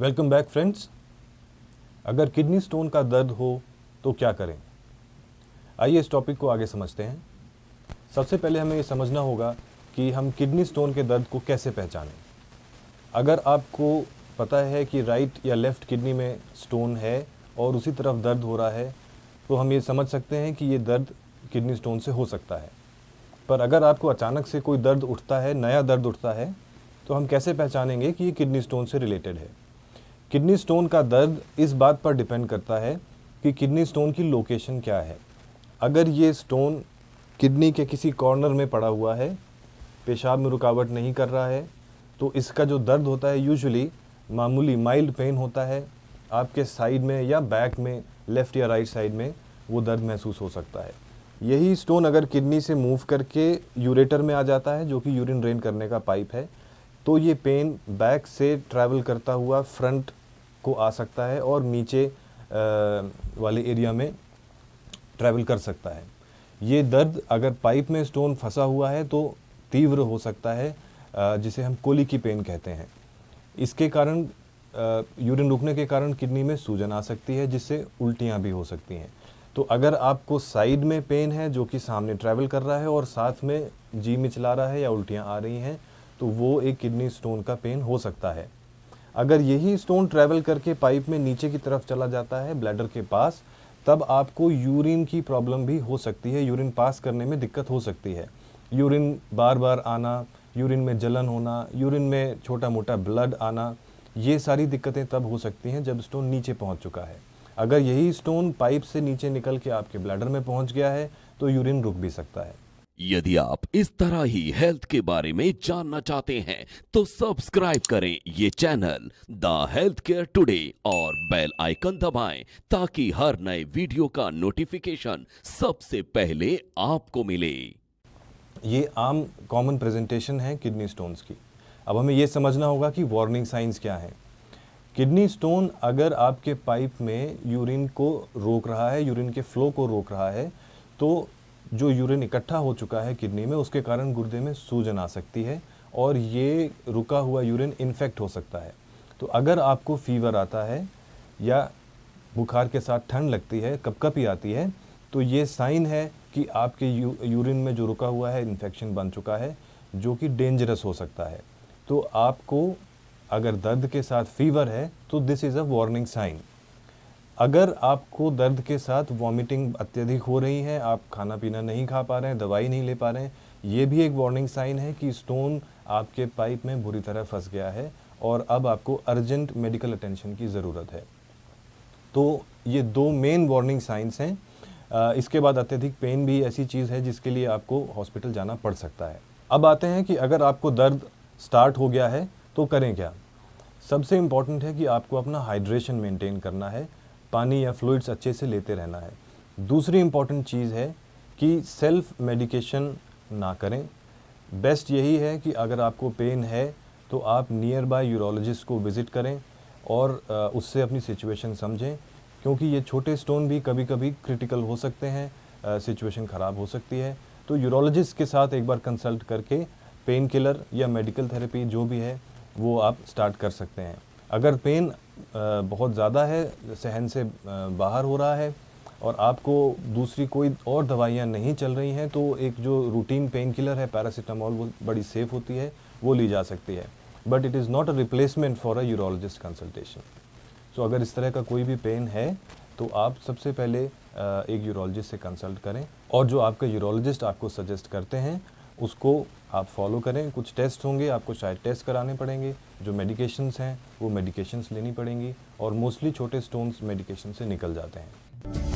Welcome back friends. अगर kidney stone का दर्द हो तो क्या करें? आइए इस टॉपिक को आगे समझते हैं। सबसे पहले हमें ये समझना होगा कि हम किडनी स्टोन के दर्द को कैसे पहचानें। अगर आपको पता है कि राइट या लेफ़्ट किडनी में स्टोन है और उसी तरफ दर्द हो रहा है, तो हम ये समझ सकते हैं कि ये दर्द किडनी स्टोन से हो सकता है। पर अगर आपको अचानक से कोई दर्द उठता है, नया दर्द उठता है, तो हम कैसे पहचानेंगे कि ये किडनी स्टोन से रिलेटेड है? किडनी स्टोन का दर्द इस बात पर डिपेंड करता है कि किडनी स्टोन की लोकेशन क्या है। अगर ये स्टोन किडनी के किसी कॉर्नर में पड़ा हुआ है, पेशाब में रुकावट नहीं कर रहा है, तो इसका जो दर्द होता है यूजुअली मामूली माइल्ड पेन होता है। आपके साइड में या बैक में, लेफ़्ट या राइट साइड में वो दर्द महसूस हो सकता है। यही स्टोन अगर किडनी से मूव करके यूरेटर में आ जाता है, जो कि यूरिन ड्रेन करने का पाइप है, तो ये पेन बैक से ट्रैवल करता हुआ फ्रंट को आ सकता है और नीचे वाले एरिया में ट्रैवल कर सकता है। ये दर्द अगर पाइप में स्टोन फंसा हुआ है तो तीव्र हो सकता है, जिसे हम कोलिकी पेन कहते हैं। इसके कारण यूरिन रुकने के कारण किडनी में सूजन आ सकती है, जिससे उल्टियाँ भी हो सकती हैं। तो अगर आपको साइड में पेन है जो कि सामने ट्रैवल कर रहा है और साथ में जी मिचला रहा है या उल्टियाँ आ रही हैं, तो वो एक किडनी स्टोन का पेन हो सकता है। अगर यही स्टोन ट्रैवल करके पाइप में नीचे की तरफ चला जाता है ब्लैडर के पास, तब आपको यूरिन की प्रॉब्लम भी हो सकती है, यूरिन पास करने में दिक्कत हो सकती है। यूरिन बार बार आना, यूरिन में जलन होना, यूरिन में छोटा मोटा ब्लड आना, ये सारी दिक्कतें तब हो सकती हैं जब स्टोन नीचे पहुंच चुका है। अगर यही स्टोन पाइप से नीचे निकल के आपके ब्लैडर में पहुंच गया है तो यूरिन रुक भी सकता है। यदि आप इस तरह ही हेल्थ के बारे में जानना चाहते हैं तो सब्सक्राइब करें ये channel the health care today और बेल आइकन दबाएं ताकि हर नए वीडियो का नोटिफिकेशन सबसे पहले आपको मिले। ये आम कॉमन प्रेजेंटेशन है किडनी स्टोन्स की। अब हमें ये समझना होगा कि वार्निंग साइंस क्या हैं। किडनी स्टोन अगर आपके पाइप में यूरिन को रोक रहा है, यूरिन के फ्लो को रोक रहा है, तो जो यूरिन इकट्ठा हो चुका है किडनी में, उसके कारण गुर्दे में सूजन आ सकती है और ये रुका हुआ यूरिन इन्फेक्ट हो सकता है। तो अगर आपको फीवर आता है या बुखार के साथ ठंड लगती है, कपकपी आती है, तो ये साइन है कि आपके यूरिन में जो रुका हुआ है इन्फेक्शन बन चुका है, जो कि डेंजरस हो सकता है। तो आपको अगर दर्द के साथ फीवर है तो this is a warning sign. अगर आपको दर्द के साथ वॉमिटिंग अत्यधिक हो रही है, आप खाना पीना नहीं खा पा रहे हैं, दवाई नहीं ले पा रहे हैं, ये भी एक वार्निंग साइन है कि स्टोन आपके पाइप में बुरी तरह फंस गया है और अब आपको अर्जेंट मेडिकल अटेंशन की ज़रूरत है। तो ये दो मेन वार्निंग साइंस हैं। इसके बाद अत्यधिक पेन भी ऐसी चीज़ है जिसके लिए आपको हॉस्पिटल जाना पड़ सकता है। अब आते हैं कि अगर आपको दर्द स्टार्ट हो गया है तो करें क्या। सबसे इम्पॉर्टेंट है कि आपको अपना हाइड्रेशन मेंटेन करना है, पानी या फ्लूइड्स अच्छे से लेते रहना है। दूसरी इम्पॉर्टेंट चीज़ है कि सेल्फ मेडिकेशन ना करें। बेस्ट यही है कि अगर आपको पेन है तो आप नियर बाय यूरोलॉजिस्ट को विज़िट करें और उससे अपनी सिचुएशन समझें, क्योंकि ये छोटे स्टोन भी कभी कभी क्रिटिकल हो सकते हैं, सिचुएशन ख़राब हो सकती है। तो यूरोलॉजिस्ट के साथ एक बार कंसल्ट करके पेन किलर या मेडिकल थेरेपी जो भी है वो आप स्टार्ट कर सकते हैं। अगर पेन बहुत ज़्यादा है, सहन से बाहर हो रहा है और आपको दूसरी कोई और दवाइयाँ नहीं चल रही हैं, तो एक जो रूटीन पेन किलर है पैरासीटामोल, वो बड़ी सेफ़ होती है, वो ली जा सकती है। But it is not a replacement for a urologist consultation. So अगर इस तरह का कोई भी पेन है तो आप सबसे पहले एक यूरोलॉजिस्ट से कंसल्ट करें और जो आपका यूरोलॉजिस्ट आपको सजेस्ट करते हैं उसको आप फॉलो करें। कुछ टेस्ट होंगे, आपको शायद टेस्ट कराने पड़ेंगे, जो मेडिकेशंस हैं वो मेडिकेशंस लेनी पड़ेंगी और मोस्टली छोटे स्टोन्स मेडिकेशन से निकल जाते हैं।